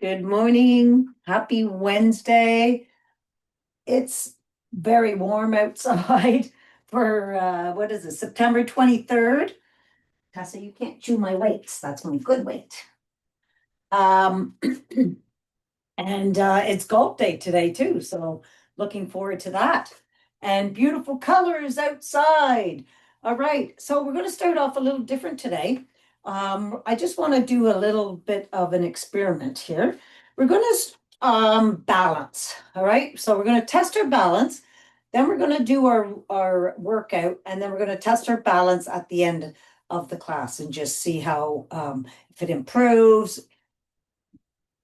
Good morning. Happy Wednesday. It's very warm outside for what is it, September 23rd. Tessa, you can't chew my weights. That's my good weight. Um, and it's golf day today too, so looking forward to that. And beautiful colors outside. All right, so we're going to start off a little different today. I just want to do a little bit of an experiment here. We're going to balance. All right, so we're going to test our balance. Then we're going to do our workout, and then we're going to test our balance at the end of the class and just see how if it improves.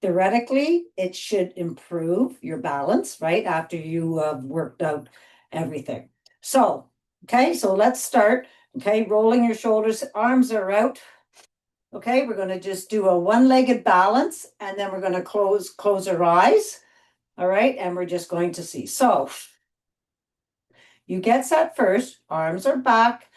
Theoretically, it should improve your balance, right? After you have worked out everything. So, okay, so let's start. Okay, rolling your shoulders, arms are out. Okay, we're going to just do a one-legged balance and then we're going to close our eyes. All right, and we're just going to see. So, you get set first, arms are back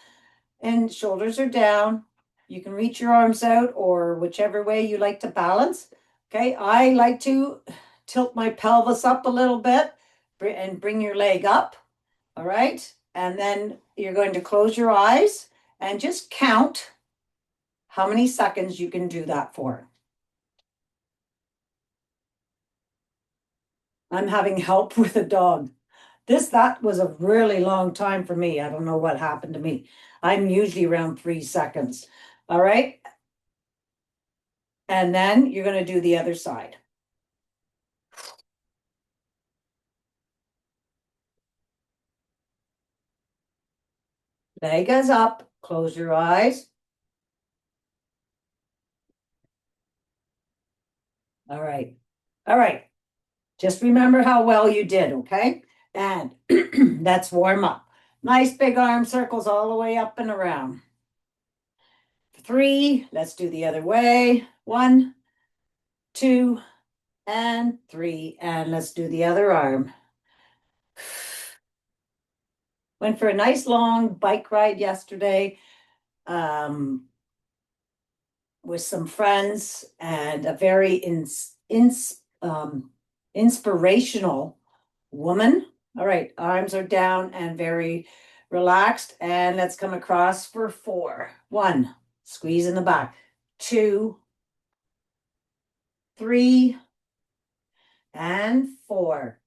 and shoulders are down. You can reach your arms out or whichever way you like to balance. Okay, I like to tilt my pelvis up a little bit and bring your leg up. All right, and then you're going to close your eyes and just count how many seconds you can do that for. I'm having help with a dog. That was a really long time for me. I don't know what happened to me. I'm usually around 3 seconds. All right. And then you're going to do the other side. Leg is up. Close your eyes. All right. All right. Just remember how well you did, okay? And let's warm up. Nice big arm circles all the way up and around. 3. Let's do the other way. 1, 2, and 3. And let's do the other arm. Went for a nice long bike ride yesterday with some friends and a very inspirational woman. All right, arms are down and very relaxed. And let's come across for 4. 1, squeeze in the back. 2, 3, and 4.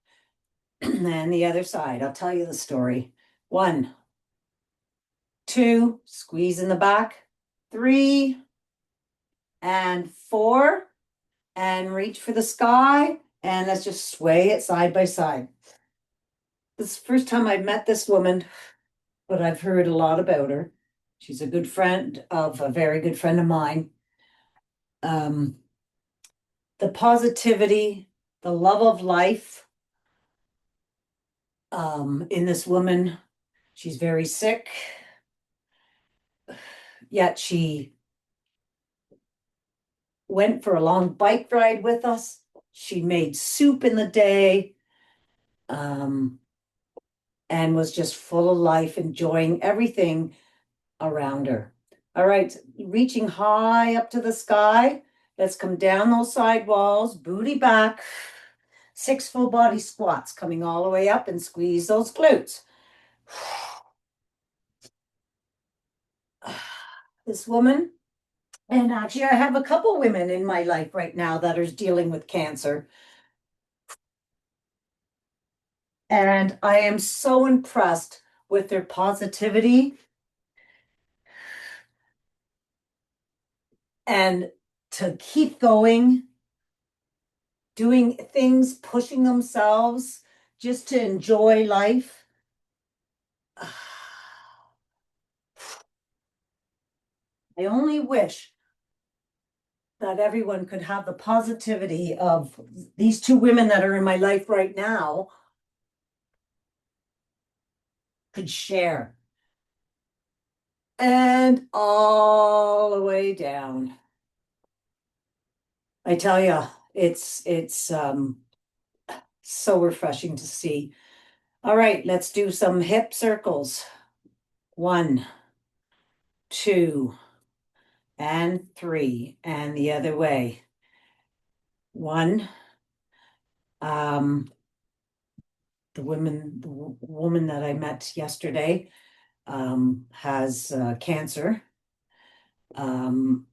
And the other side, I'll tell you the story. 1, 2, squeeze in the back. 3, and 4, and reach for the sky. And let's just sway it side by side. This is the first time I've met this woman, but I've heard a lot about her. She's a good friend of a very good friend of mine. Um, the positivity, the love of life in this woman. She's very sick, yet she went for a long bike ride with us. She made soup in the day and was just full of life, enjoying everything around her. All right, reaching high up to the sky. Let's come down those side walls, booty back. 6 full body squats coming all the way up and squeeze those glutes. This woman, and actually, I have a couple women in my life right now that are dealing with cancer. And I am so impressed with their positivity and to keep going, doing things, pushing themselves just to enjoy life. I only wish that everyone could have the positivity of these 2 women that are in my life right now could share. And all the way down. I tell you, it's so refreshing to see. All right, let's do some hip circles. 1, 2, and 3, and the other way. One, um, the woman that I met yesterday, has cancer. Um,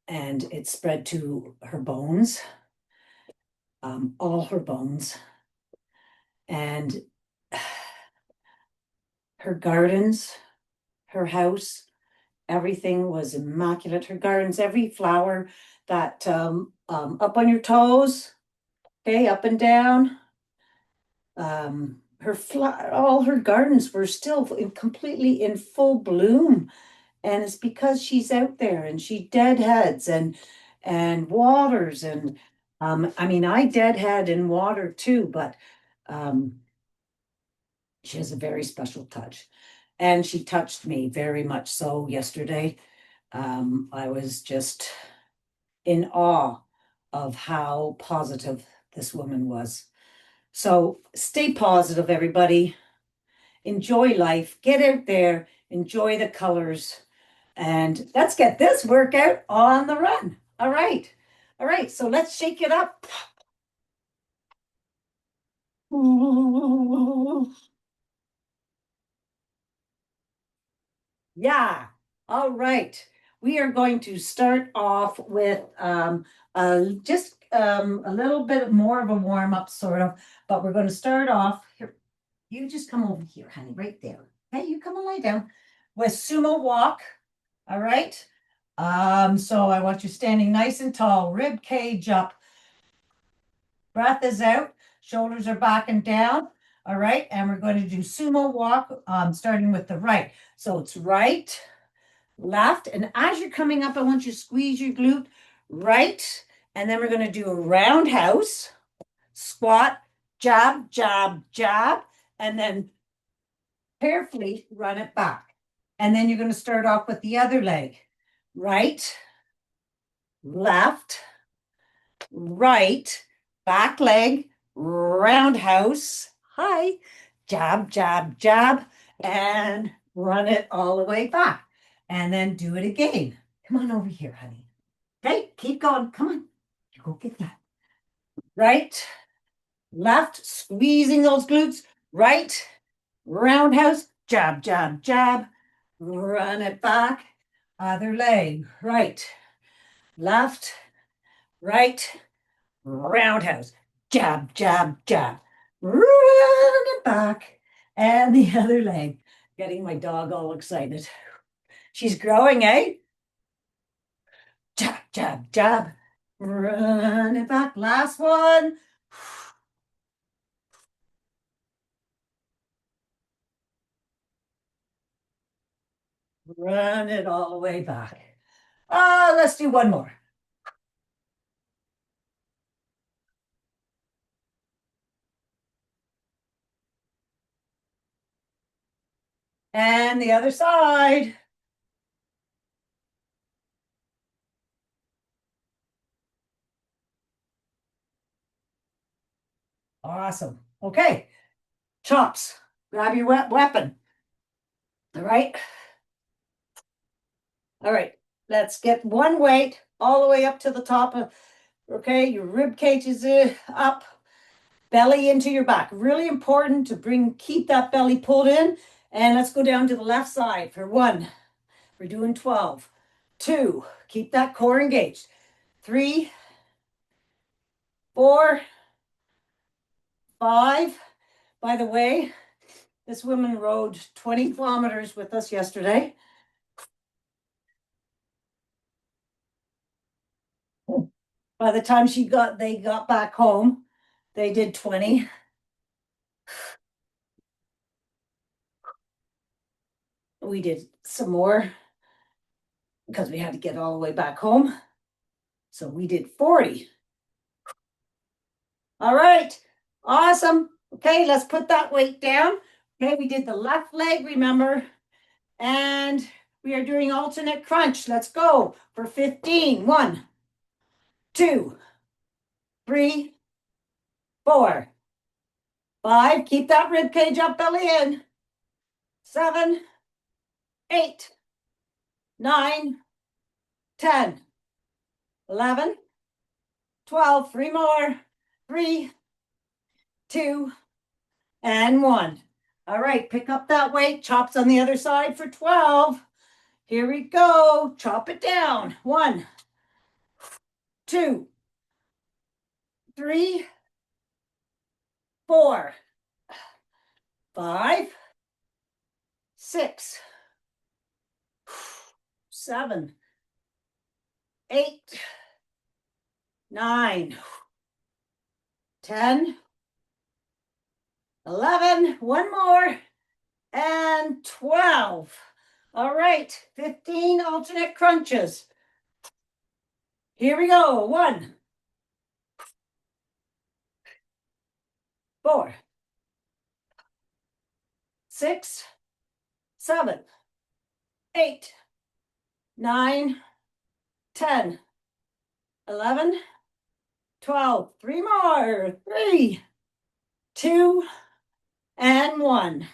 and it spread to her bones, all her bones. And her gardens, her house, everything was immaculate. Her gardens, every flower that up on your toes, okay, up and down. All her gardens were still completely in full bloom, and it's because she's out there and she deadheads and waters and I mean I deadhead and water too, but um, she has a very special touch, and she touched me very much so yesterday. I was just in awe of how positive this woman was. So stay positive, everybody. Enjoy life. Get out there. Enjoy the colors. And let's get this workout on the run. All right. All right. So let's shake it up. Yeah. All right. We are going to start off with just a little bit more of a warm up, sort of, but we're going to start off here. You just come over here, honey, right there. Okay, you come and lie down with sumo walk. All right. So I want you standing nice and tall, rib cage up, breath is out, shoulders are back and down. All right, and we're going to do sumo walk, starting with the right. So it's right, left, and as you're coming up, I want you to squeeze your glute right, and then we're going to do a roundhouse, squat, jab, jab, jab, and then carefully run it back. And then you're going to start off with the other leg. Right, left, right, back leg, roundhouse, hi, jab, jab, jab, and run it all the way back. And then do it again. Come on over here, honey. Okay, keep going. Come on. You go get that. Right, left, squeezing those glutes. Right, roundhouse, jab, jab, jab, run it back. Other leg, right, left, right, roundhouse, jab, jab, jab, run it back. And the other leg, getting my dog all excited. She's growing, eh? Jab, jab, jab, run it back. Last one. Run it all the way back. Let's do one more. And the other side. Awesome. Okay. Chops. Grab your weapon. All right. All right. Let's get one weight all the way up to the top of, okay, your rib cage is up, belly into your back. Really important to keep that belly pulled in. And let's go down to the left side for one. We're doing 12. Two, keep that core engaged. Three, four, five. By the way, this woman rode 20 kilometers with us yesterday. By the time they got back home, they did 20. We did some more because we had to get all the way back home. So we did 40. All right. Awesome. Okay, let's put that weight down. Okay, we did the left leg, remember? And we are doing alternate crunch. Let's go for 15. 1, 2, 3, 4, 5. Keep that rib cage up, belly in. 7, 8, 9, 10, 11, 12, three more. 3, 2, and 1. All right, pick up that weight. Chops on the other side for 12. Here we go. Chop it down. 1, 2, 3, 4, 5, 6, 7, 8, 9, 10, 11, one more, and 12. All right, 15 alternate crunches. Here we go. 1, 4, 6, 7, 8, 9, 10, 11, 12. 3 more. 3, 2, and 1.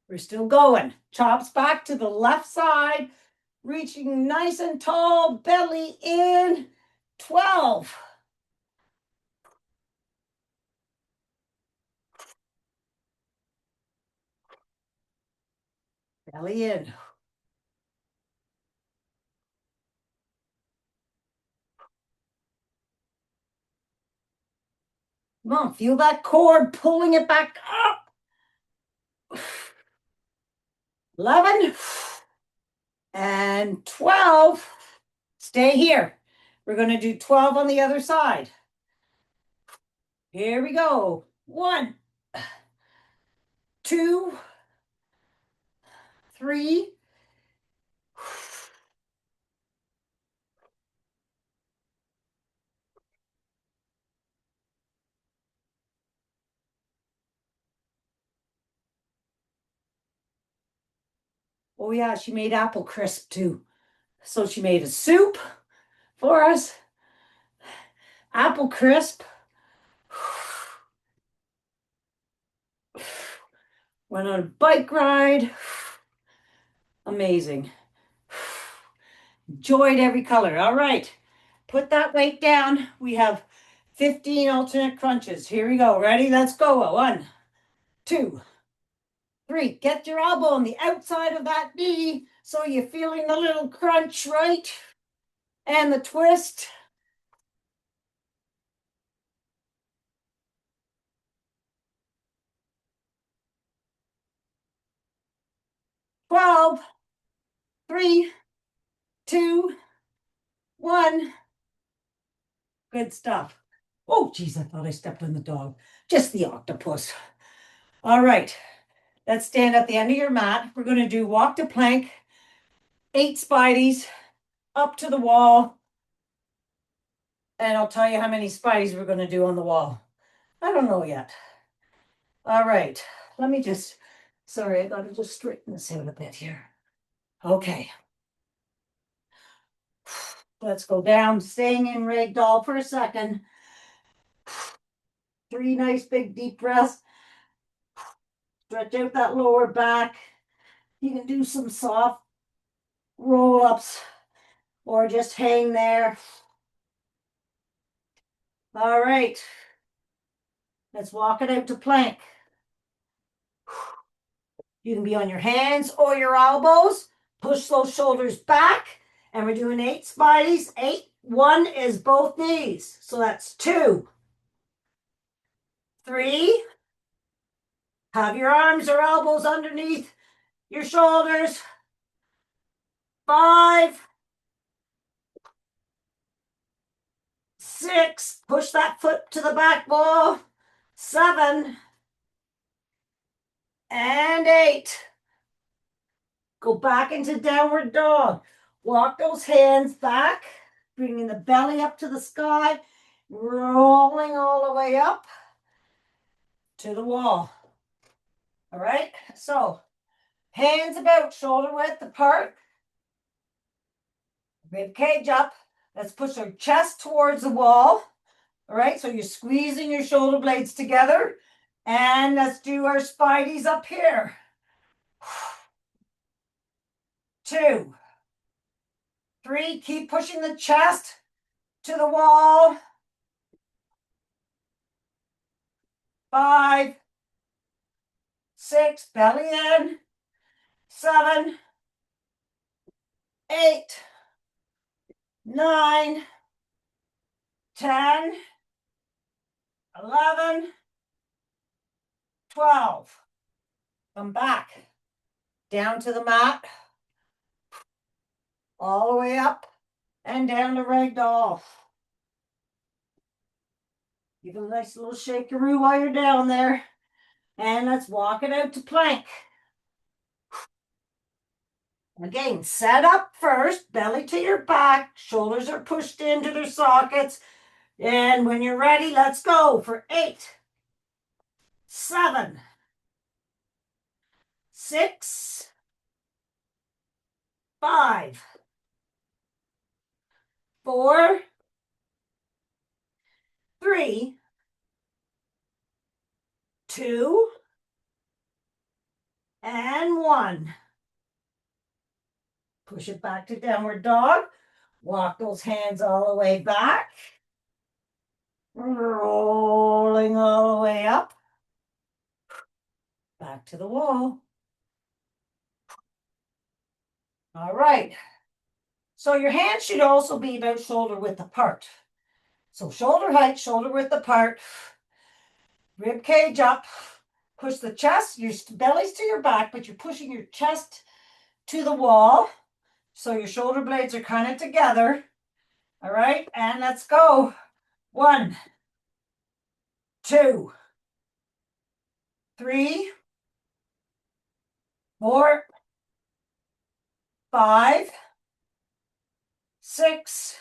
We're still going. Chops back to the left side, reaching nice and tall, belly in. 12. Belly in. Come on, feel that cord pulling it back up. 11 and 12. Stay here. We're going to do 12 on the other side. Here we go. 1, 2, 3, 4. Oh yeah, she made apple crisp too. So she made a soup for us. Apple crisp. Went on a bike ride. Amazing. Enjoyed every color. All right. Put that weight down. We have 15 alternate crunches. Here we go. Ready? Let's go. 1, 2, 3. Get your elbow on the outside of that knee so you're feeling the little crunch, right? And the twist. 12, 3, 2, 1. Good stuff. Oh, geez, I thought I stepped on the dog. Just the octopus. All right. Let's stand at the end of your mat. We're going to do walk to plank, 8 spideys up to the wall. And I'll tell you how many spideys we're going to do on the wall. I don't know yet. All right. Let me just, sorry, I got to just straighten this out a bit here. Okay. Let's go down, staying in ragdoll for a second. 3 nice big deep breaths. Stretch out that lower back. You can do some soft roll-ups or just hang there. All right. Let's walk it out to plank. You can be on your hands or your elbows. Push those shoulders back. And we're doing 8 spideys. 8. 1 is both knees. So that's 2. 3. Have your arms or elbows underneath your shoulders. 5. 6. Push that foot to the back wall. 7. And 8. Go back into downward dog. Walk those hands back, bringing the belly up to the sky, rolling all the way up to the wall. All right, so hands about shoulder width apart, rib cage up. Let's push our chest towards the wall. All right, so you're squeezing your shoulder blades together. And let's do our spideys up here. 2, 3, keep pushing the chest. to the wall. 5, 6, belly in. 7, 8, 9, 10, 11, 12. Come back down to the mat, all the way up and down to ragdoll. Give it a nice little shakeroo while you're down there. And let's walk it out to plank. Again, set up first, belly to your back, shoulders are pushed into their sockets. And when you're ready, let's go for 8, 7, 6, 5, 4, 3, 2, and 1. Push it back to downward dog. Walk those hands all the way back. Rolling all the way up. Back to the wall. All right. So your hands should also be about shoulder width apart. So shoulder height, shoulder width apart. Rib cage up. Push the chest, your belly's to your back, but you're pushing your chest to the wall. So your shoulder blades are kind of together. All right, and let's go. 1, 2, 3, 4, 5, 6,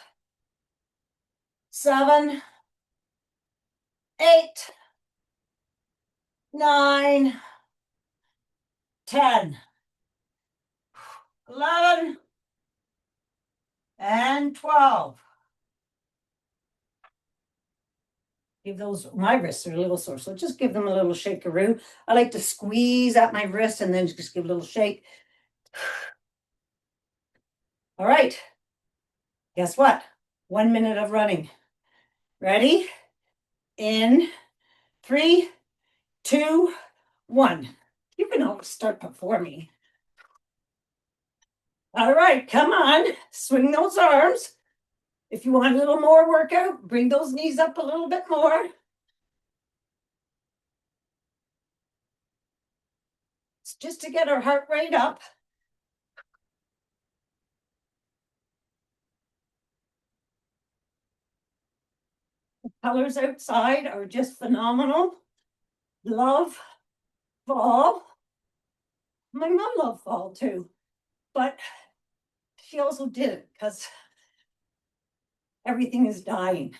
7, 8, 9, 10, 11, and 12. Give those, my wrists are a little sore, so just give them a little shakeroo. I like to squeeze at my wrist and then just give a little shake. All right. Guess what? 1 minute of running. Ready? In 3, 2, 1. You can always start before me. All right, come on. Swing those arms. If you want a little more workout, bring those knees up a little bit more. It's just to get our heart rate up. The colors outside are just phenomenal. Love fall. My mom loved fall too, but she also did it because everything is dying.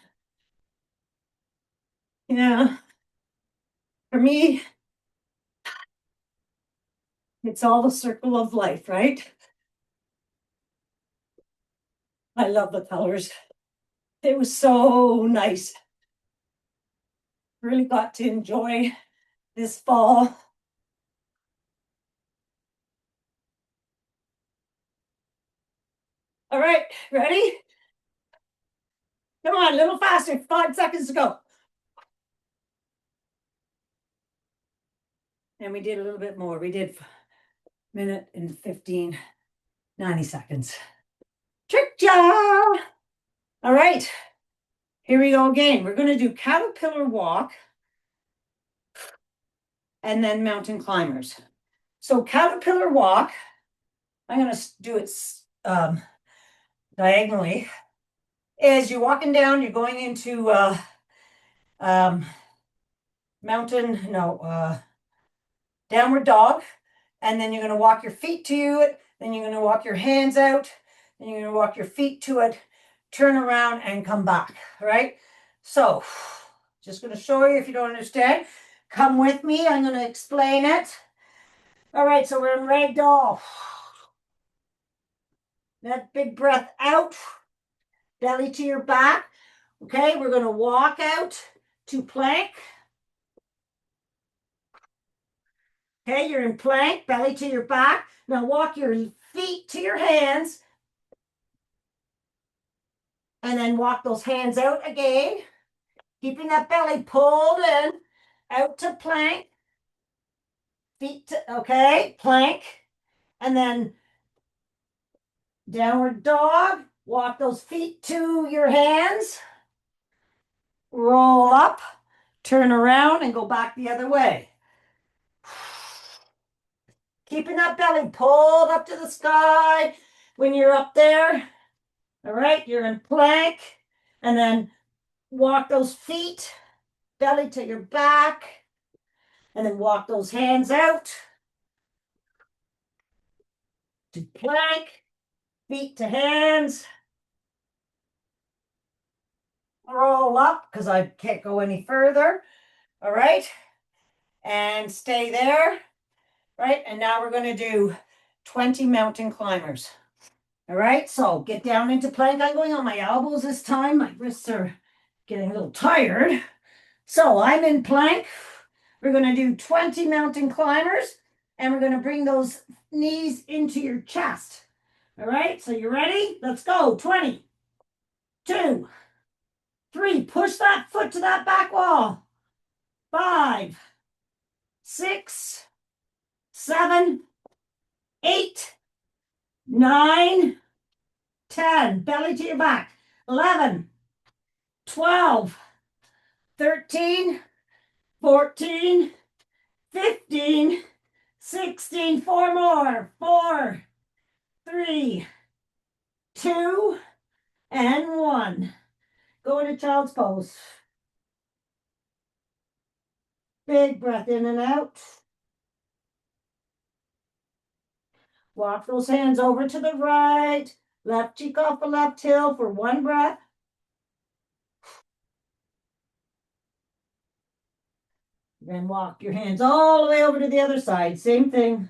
Yeah. For me, it's all the circle of life, right? I love the colors. It was so nice. Really got to enjoy this fall. All right, ready? Come on, a little faster. 5 seconds to go. And we did a little bit more. We did minute and 15, 90 seconds. Trick job. All right, here we go again. We're going to do caterpillar walk and then mountain climbers. So caterpillar walk, I'm going to do it diagonally. As you're walking down, you're going into downward dog, and then you're going to walk your feet to it, then you're going to walk your hands out, then you're going to walk your feet to it, turn around and come back. All right, so just going to show you if you don't understand. Come with me, I'm going to explain it. All right, so we're in ragdoll. That big breath out, belly to your back. Okay, we're going to walk out to plank. Okay, you're in plank, belly to your back. Now walk your feet to your hands. And then walk those hands out again, keeping that belly pulled in, out to plank, feet to, okay, plank, and then downward dog. Walk those feet to your hands, roll up, turn around, and go back the other way. Keeping that belly pulled up to the sky when you're up there. All right, you're in plank, and then walk those feet, belly to your back, and then walk those hands out to plank, feet to hands. Roll up because I can't go any further. All right, and stay there. Right, and now we're going to do 20 mountain climbers. All right, so get down into plank. I'm going on my elbows this time. My wrists are getting a little tired. So I'm in plank. We're going to do 20 mountain climbers, and we're going to bring those knees into your chest. All right, so you ready? Let's go. 20, 2, 3. Push that foot to that back wall. 5, 6, 7, 8, 9, 10. Belly to your back. 11, 12, 13, 14, 15, 16. 4 more. 4, 3, 2, and 1. Go into child's pose. Big breath in and out. Walk those hands over to the right. Left cheek off the left heel for 1 breath. Then walk your hands all the way over to the other side. Same thing.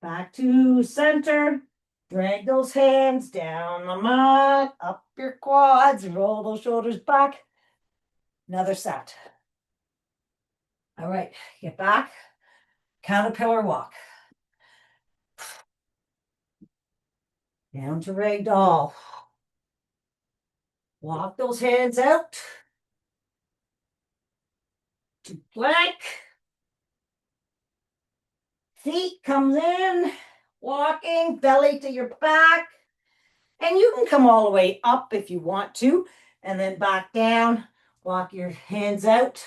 Back to center. Drag those hands down the mat, up your quads, roll those shoulders back. Another set. All right, get back. Caterpillar walk. Down to ragdoll. Walk those hands out. To plank. Feet comes in. Walking, belly to your back. And you can come all the way up if you want to. And then back down. Walk your hands out.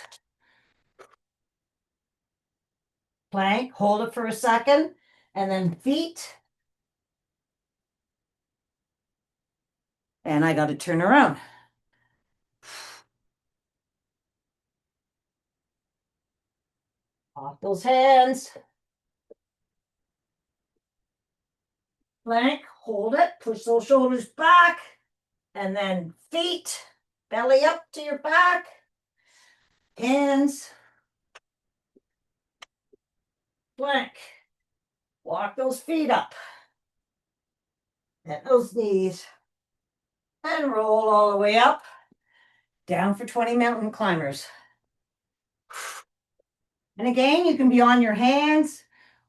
Plank, hold it for a second. And then feet. And I got to turn around. Off those hands. Plank, hold it, push those shoulders back, and then feet, belly up to your back, hands, plank. Walk those feet up, and those knees, and roll all the way up, down for 20 mountain climbers. And again, you can be on your hands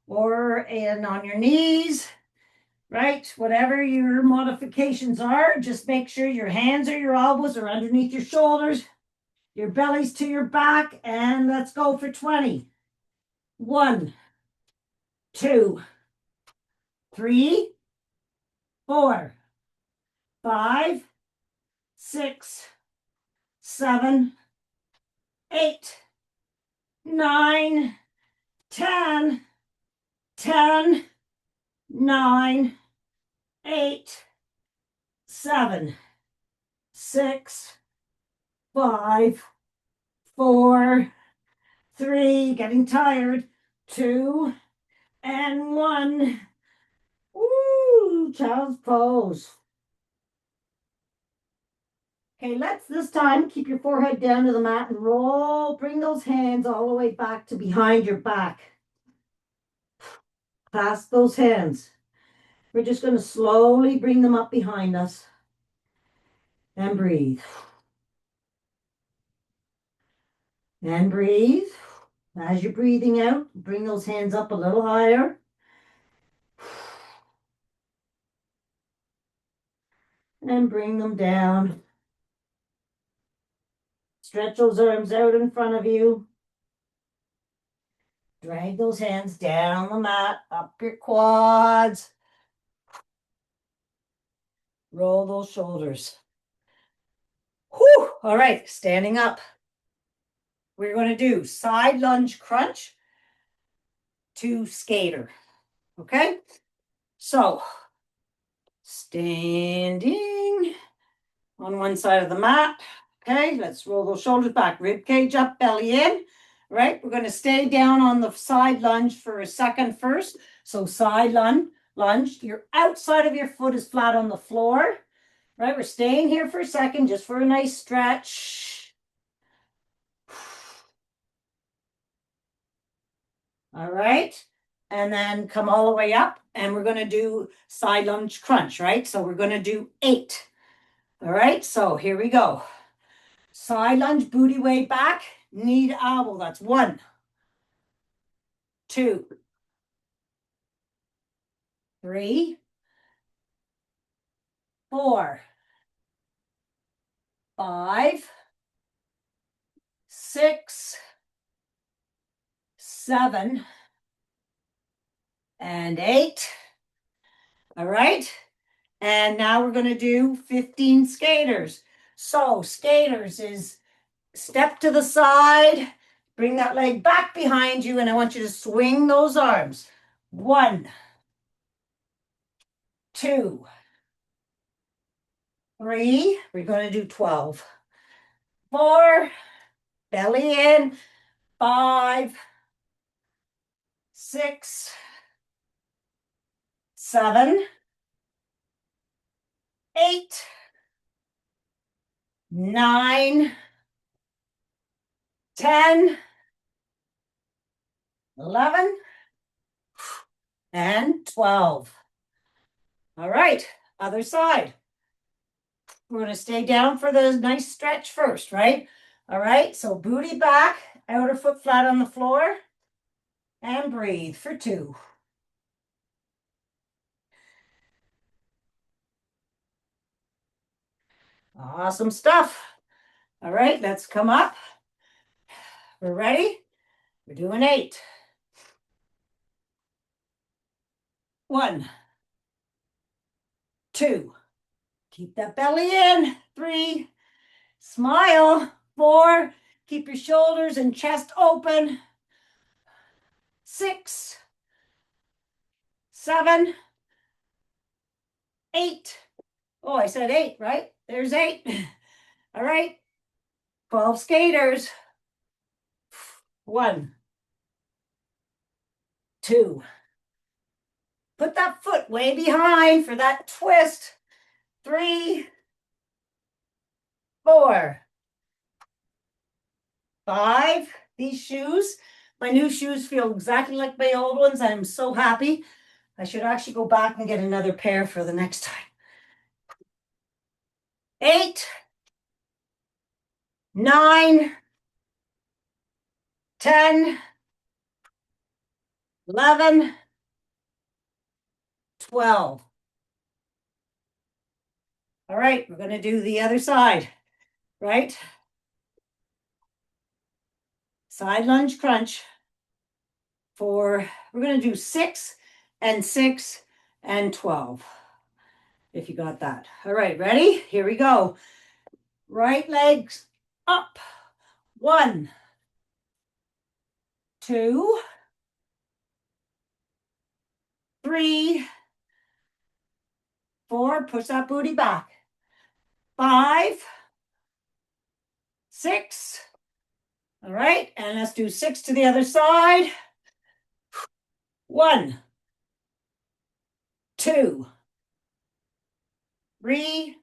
or on your knees, right? Whatever your modifications are, just make sure your hands or your elbows are underneath your shoulders, your belly's to your back, and let's go for 20. 1, 2, 3, 4, 5, 6, 7, 8, 9, 10, 10, 9, 8, 7, 6, 5, 4, 3, getting tired, 2, and 1. Woo, child's pose. Okay, let's this time keep your forehead down to the mat and roll. Bring those hands all the way back to behind your back. Clasp those hands. We're just going to slowly bring them up behind us. And breathe. And breathe. As you're breathing out, bring those hands up a little higher. and bring them down. Stretch those arms out in front of you. Drag those hands down the mat, up your quads. Roll those shoulders. Whew. All right, standing up. We're going to do side lunge crunch to skater. Okay? So, standing on one side of the mat. Okay, let's roll those shoulders back, rib cage up, belly in. Right, we're going to stay down on the side lunge for a second first. So side lunge, your outside of your foot is flat on the floor. Right, we're staying here for a second just for a nice stretch. All right, and then come all the way up and we're going to do side lunge crunch, right? So we're going to do 8. All right, so here we go. Side lunge, booty way back, knee to elbow. That's 1, 2, 3, 4, 5, 6, 7, and 8. All right. And now we're going to do 15 skaters. So skaters is step to the side, bring that leg back behind you, and I want you to swing those arms. 1, 2, 3. We're going to do 12. 4, belly in. 5, 6, 7, 8, 9, 10, 11, and 12. All right, other side. We're going to stay down for the nice stretch first, right? All right, so booty back, outer foot flat on the floor, and breathe for 2. Awesome stuff. All right, let's come up. We're ready. We're doing 8. 1, 2. Keep that belly in. 3. Smile. 4. Keep your shoulders and chest open. 6, 7, 8. Oh, I said 8, right? There's 8. All right. 12 skaters. 1, 2. Put that foot way behind for that twist. 3, 4, 5. These shoes, my new shoes feel exactly like my old ones. I'm so happy. I should actually go back and get another pair for the next time. 8, 9, 10, 11, 12. All right, we're going to do the other side, right? Side lunge crunch we're going to do 6 and 6 and 12. If you got that. All right, ready? Here we go. Right legs up. 1, 2, 3, 4. Push that booty back. 5, 6. All right, and let's do 6 to the other side. 1, 2, 3,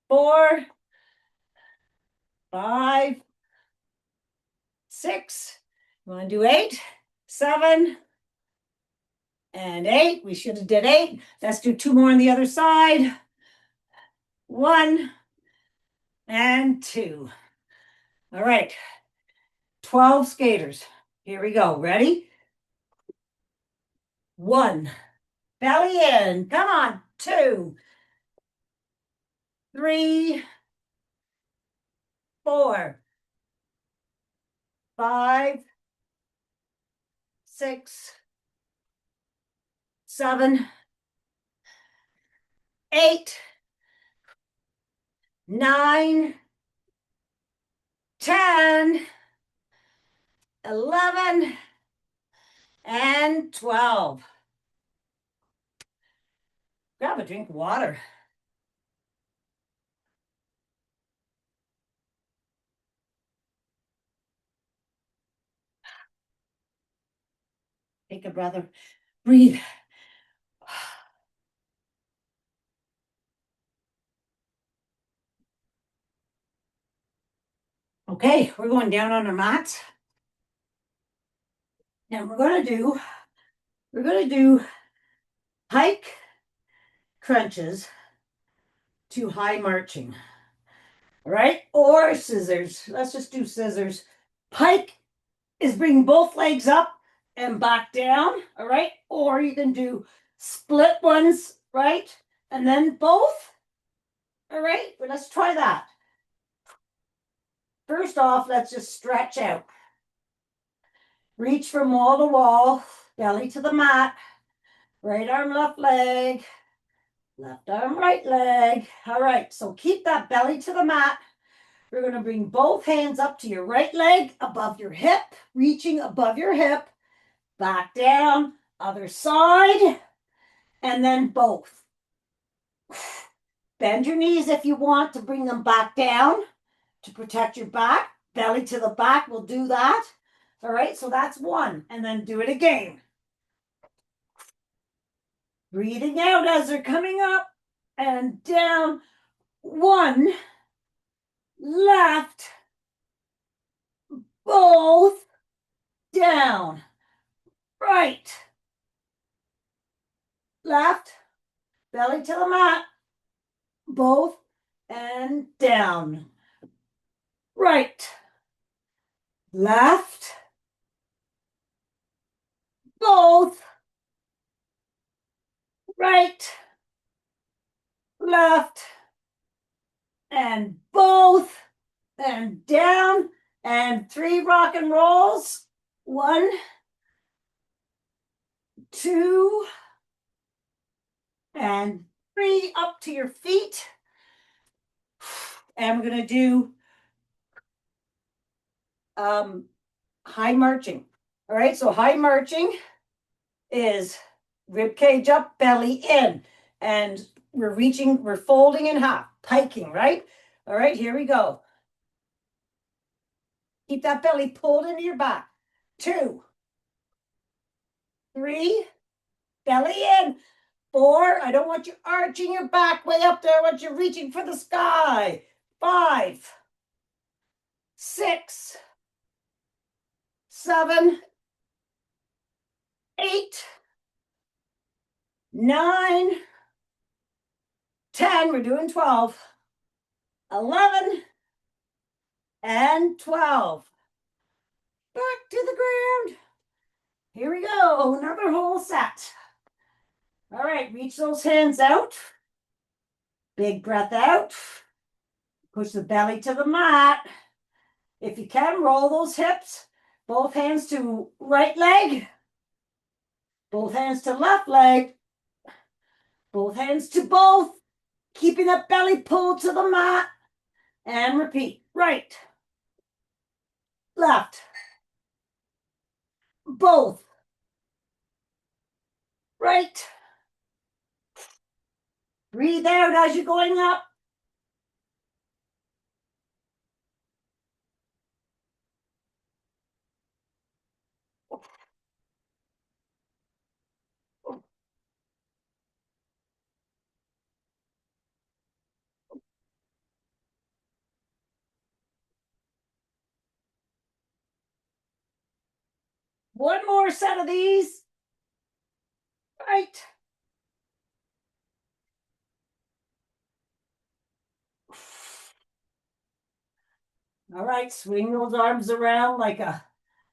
4, 5, 6. You want to do 8, 7, and 8. We should have did 8. Let's do 2 more on the other side. 1 and 2. All right. 12 skaters. Here we go. Ready? 1. Belly in. Come on. 2. 3, 4, 5, 6, 7, 8, 9, 10, 11, and 12. Grab a drink of water. Take a breath. Breathe. Okay, we're going down on our mats. And we're gonna do pike crunches to high marching. All right, or scissors. Let's just do scissors. Pike is bring both legs up and back down. All right, or you can do split ones, right? And then both. All right, but let's try that. First off, let's just stretch out. Reach from wall to wall, belly to the mat. Right arm, left leg. Left arm, right leg. All right, so keep that belly to the mat. We're going to bring both hands up to your right leg, above your hip, reaching above your hip, back down, other side, and then both. Bend your knees if you want to bring them back down to protect your back. Belly to the back, we'll do that. All right, so that's one, and then do it again. Breathing out as they're coming up and down. 1, left, both, down, right, left, belly to the mat, both, and down, right, left, both, right, left, and both, and down, and 3 rock and rolls. 1, 2, and 3, up to your feet. And we're going to do high marching. All right, so high marching is rib cage up, belly in, and we're folding in half, piking, right? All right, here we go. Keep that belly pulled into your back. 2, 3, belly in. 4, I don't want you arching your back way up there. I want you reaching for the sky. 5, 6, 7, 8, 9, 10, we're doing 12, 11, and 12. Back to the ground. Here we go, another whole set. All right, reach those hands out. Big breath out. Push the belly to the mat. If you can, roll those hips. Both hands to right leg. Both hands to left leg. Both hands to both. Keeping that belly pulled to the mat. And repeat. Right. Left. Both. Right. Breathe out as you're going up. One more set of these. Right. All right, swing those arms around like a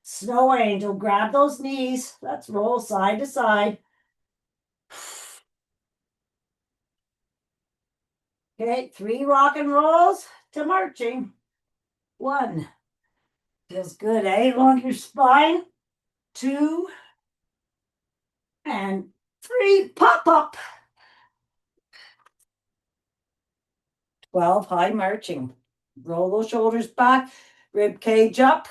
snow angel. Grab those knees. Let's roll side to side. Okay, 3 rock and rolls to marching. 1. Feels good, eh? Along your spine. 2 and 3. Pop up. 12. High marching. Roll those shoulders back. Rib cage up.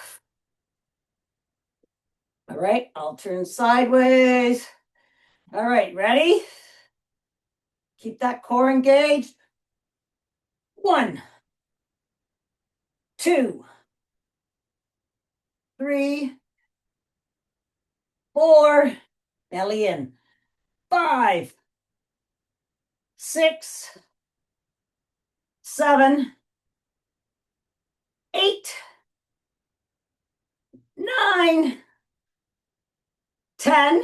All right, I'll turn sideways. All right, ready? Keep that core engaged. 1, 2, 3, 4, belly in. 5, 6, 7, 8, 9, 10,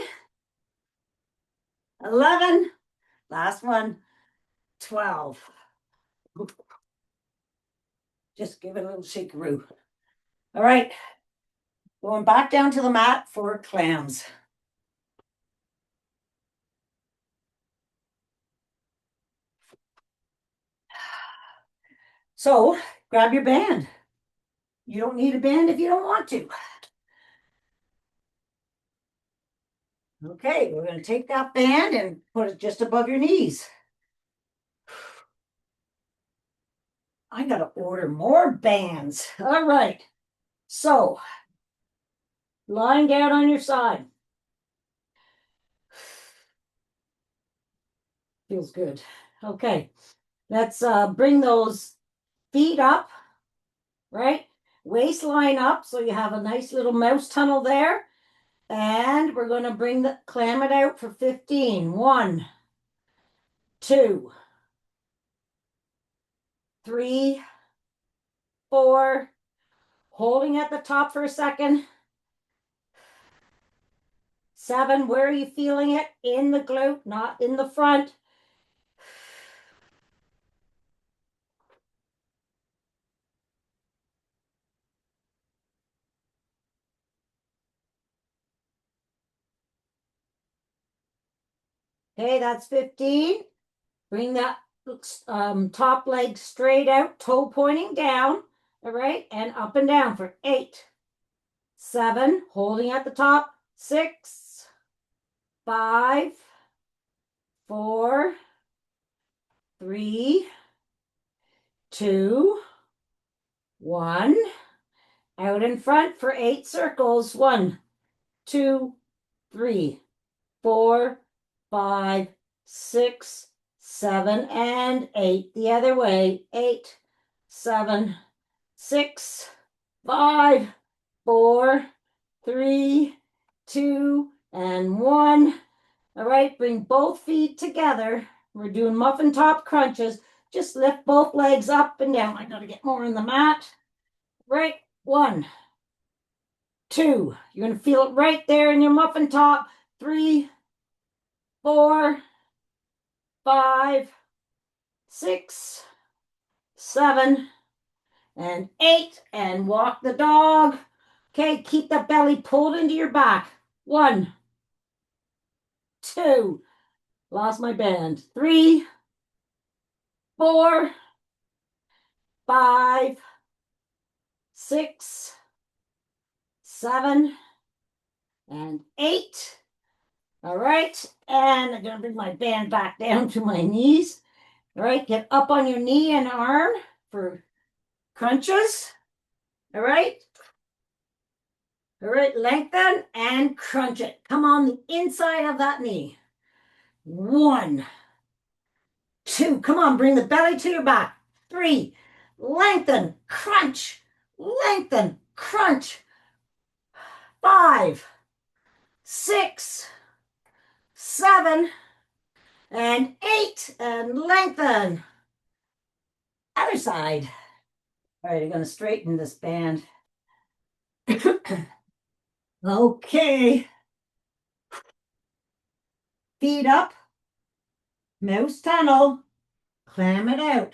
11, last one, 12. Just give it a little shakeroo. All right, going back down to the mat for clams. So grab your band. You don't need a band if you don't want to. Okay, we're going to take that band and put it just above your knees. I got to order more bands. All right. So, lying down on your side. Feels good. Okay. Let's bring those feet up, right? Waistline up so you have a nice little mouse tunnel there. And we're going to clam it out for 15. 1, 2, 3, 4. Holding at the top for a second. 7, where are you feeling it? In the glute, not in the front. 'Okay, that's 15. Bring that top leg straight out, toe pointing down. All right, and up and down for 8, 7, holding at the top. 6, 5, 4, 3, 2, 1. Out in front for 8 circles. 1, 2, 3, 4, 5, 6, 7, and 8. The other way. 8, 7, 6, 5, 4, 3, 2, and 1. All right, bring both feet together. We're doing muffin top crunches. Just lift both legs up and down. I gotta get more in the mat. Right, 1, 2. You're gonna feel it right there in your muffin top. 3, 4, 5, 6, 7, and 8. And walk the dog. Okay, keep the belly pulled into your back. 1, 2. Lost my band. 3, 4, 5, 6, 7, and 8. All right, and I'm going to bring my band back down to my knees. All right, get up on your knee and arm for crunches. All right. All right, lengthen and crunch it. Come on the inside of that knee. 1, 2. Come on, bring the belly to your back. 3, lengthen, crunch, lengthen, crunch. 5, 6, 7, and 8, and lengthen. Other side. All right, I'm going to straighten this band. Okay. Feet up, mouse tunnel, clam it out.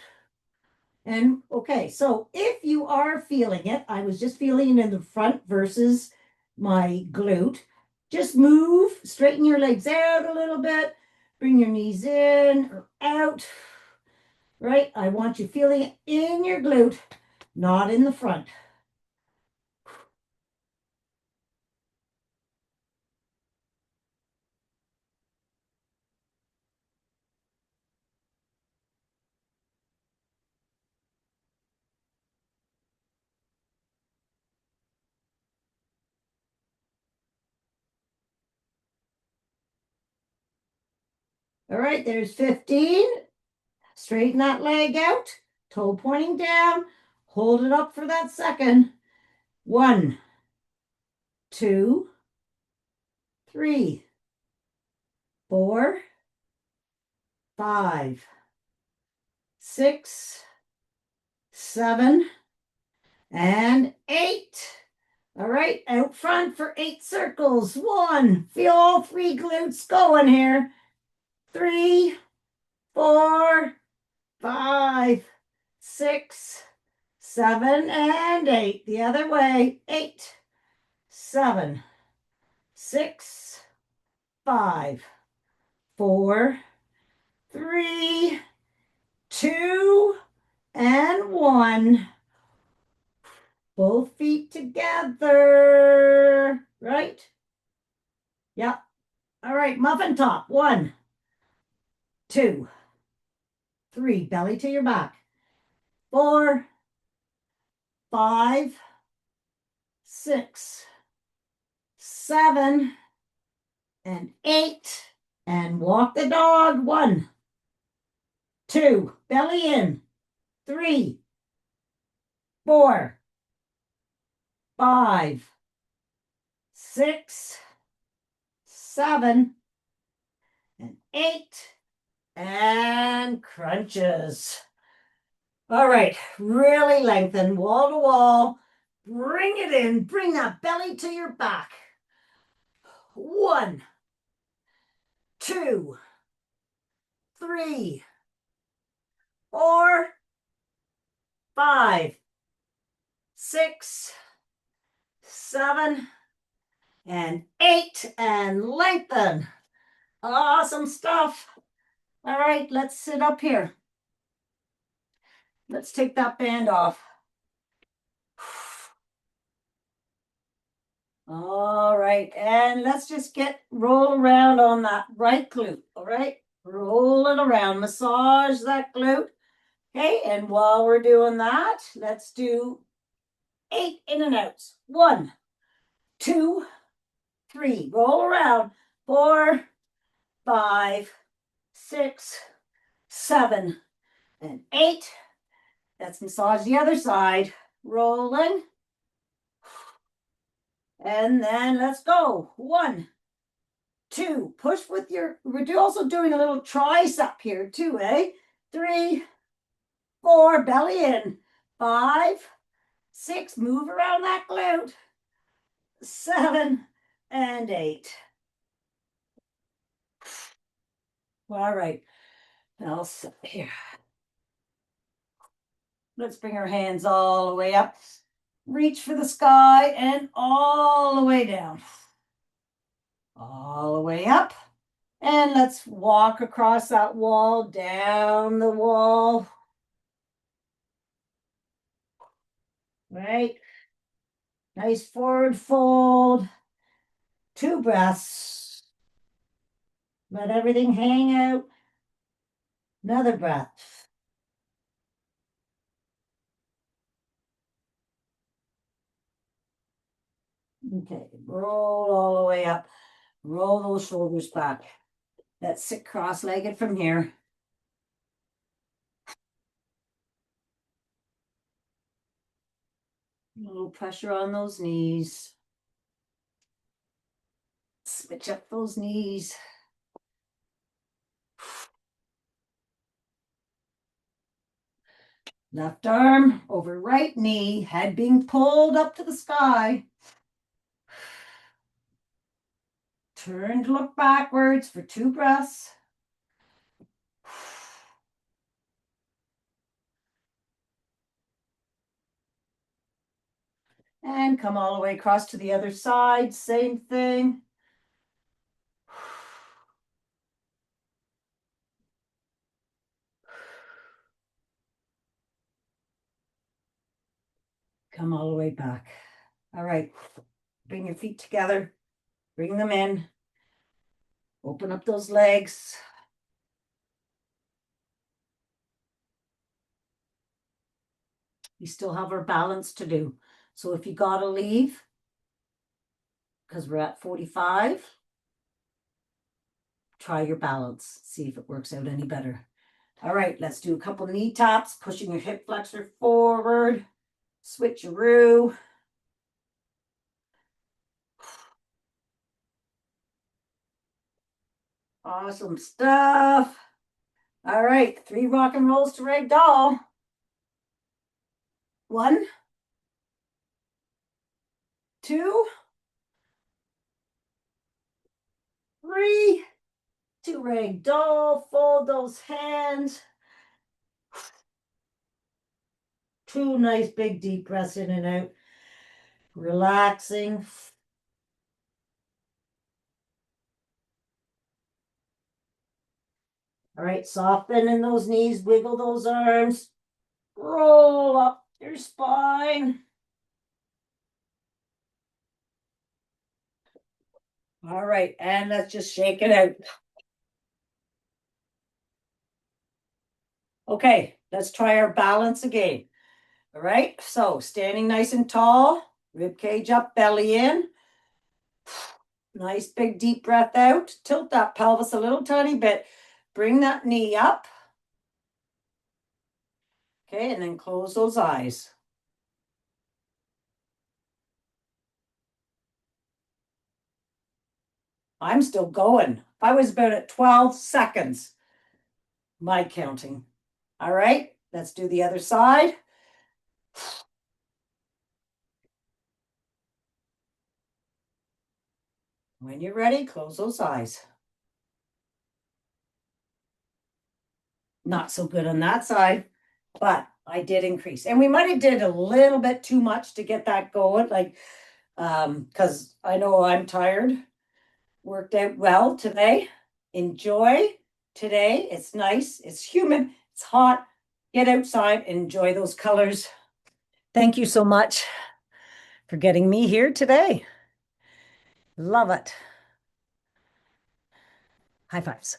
And okay, so if you are feeling it, I was just feeling it in the front versus my glute. Just move, straighten your legs out a little bit, bring your knees in or out. right? I want you feeling it in your glute, not in the front. All right, there's 15. Straighten that leg out, toe pointing down. Hold it up for that second. 1, 2, 3, 4, 5, 6, 7, and 8. All right, out front for 8 circles. 1, feel all 3 glutes going here. 3, 4, 5, 6, 7, and 8. The other way. 8, 7, 6, 5, 4, 3, 2, and 1. Both feet together. Right? Yep. All right, muffin top. 1, 2, 3. Belly to your back. 4, 5, 6, 7, and 8. And walk the dog. 1, 2. Belly in. 3, 4, 5, 6, 7, and 8. And crunches. All right, really lengthen wall to wall. Bring it in. Bring that belly to your back. 1, 2, 3, 4, 5, 6, 7, and 8. And lengthen. Awesome stuff. All right, let's sit up here. Let's take that band off. All right, and let's just roll around on that right glute. All right, roll it around, massage that glute. Okay, and while we're doing that, let's do 8 in and outs. 1, 2, 3. Roll around. 4, 5, 6, 7, and 8. Let's massage the other side. Rolling. And then let's go. 1, 2. Push with your, we're also doing a little tricep here too, eh? 3, 4. Belly in. 5, 6. Move around that glute. 7, and 8. All right. Now sit here. Let's bring our hands all the way up. Reach for the sky and all the way down. All the way up. And let's walk across that wall, down the wall. Right? Nice forward fold. 2 breaths. Let everything hang out. Another breath. Okay, roll all the way up. Roll those shoulders back. Let's sit cross-legged from here. A little pressure on those knees. Switch up those knees. Left arm over right knee, head being pulled up to the sky. Turn to look backwards for 2 breaths. And come all the way across to the other side. Same thing. Come all the way back. All right. Bring your feet together. Bring them in. Open up those legs. We still have our balance to do. So if you gotta leave, because we're at 45, try your balance. See if it works out any better. All right, let's do a couple knee taps, pushing your hip flexor forward. Switcheroo. Awesome stuff. All right, 3 rock and rolls to ragdoll. 1, 2, 3. To ragdoll. Fold those hands. 2 nice big deep breaths in and out. Relaxing. All right, soften in those knees, wiggle those arms. Roll up your spine. All right, and let's just shake it out. Okay, let's try our balance again. All right, so standing nice and tall, rib cage up, belly in. Nice big deep breath out. Tilt that pelvis a little tiny bit. Bring that knee up. Okay, and then close those eyes. I'm still going. I was about at 12 seconds. My counting. All right, let's do the other side. When you're ready, close those eyes. Not so good on that side, but I did increase. And we might have did a little bit too much to get that going, like, because I know I'm tired. Worked out well today. Enjoy today. It's nice. It's humid. It's hot. Get outside. Enjoy those colors. Thank you so much for getting me here today. Love it. High fives.